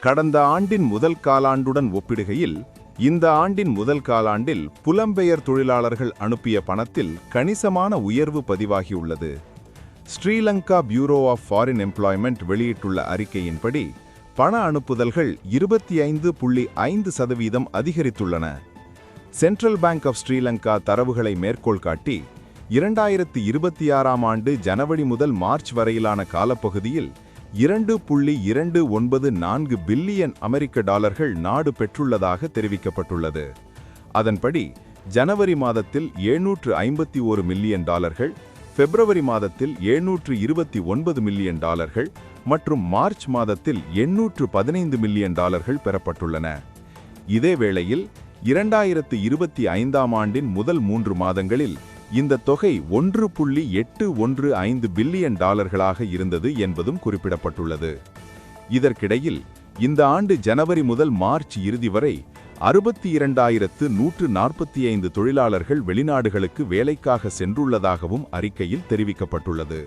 கடந்த ஆண்டின் முதல் காலாண்டுடன் ஒப்பிடுகையில் இந்த ஆண்டின் முதல் காலாண்டில் புலம்பெயர் தொழிலாளர்கள் அனுப்பிய பணத்தில் கணிசமான உயர்வு பதிவாகியுள்ளது. Sri Lanka bureau of foreign employment வெளியிட்டுள்ள அறிக்கையின்படி பண அனுப்புதல்கள் 25.5% அதிகரித்துள்ளன. சென்ட்ரல் பேங்க் ஆஃப் ஸ்ரீலங்கா தரவுகளை மேற்கோள் காட்டி 2026ஆம் ஆண்டு ஜனவரி முதல் மார்ச் வரையிலான காலப்பகுதியில் $2.294 பில்லியன் அமெரிக்க டாலர்கள் நாடு பெற்றுள்ளதாக தெரிவிக்கப்பட்டுள்ளது. அதன்படி ஜனவரி மாதத்தில் $751 மில்லியன், பிப்ரவரி மாதத்தில் $729 மில்லியன் மற்றும் மார்ச் மாதத்தில் $815 மில்லியன் பெறப்பட்டுள்ளன. இதேவேளையில் 2025ஆம் ஆண்டின் முதல் 3 மாதங்களில் இந்த தொகை $1.815 பில்லியன் இருந்தது என்பதும் குறிப்பிடப்பட்டுள்ளது. இதற்கிடையில் இந்த ஆண்டு ஜனவரி முதல் மார்ச் இறுதி வரை 62,145 தொழிலாளர்கள் வெளிநாடுகளுக்கு வேலைக்காக சென்றுள்ளதாகவும் அறிக்கையில் தெரிவிக்கப்பட்டுள்ளது.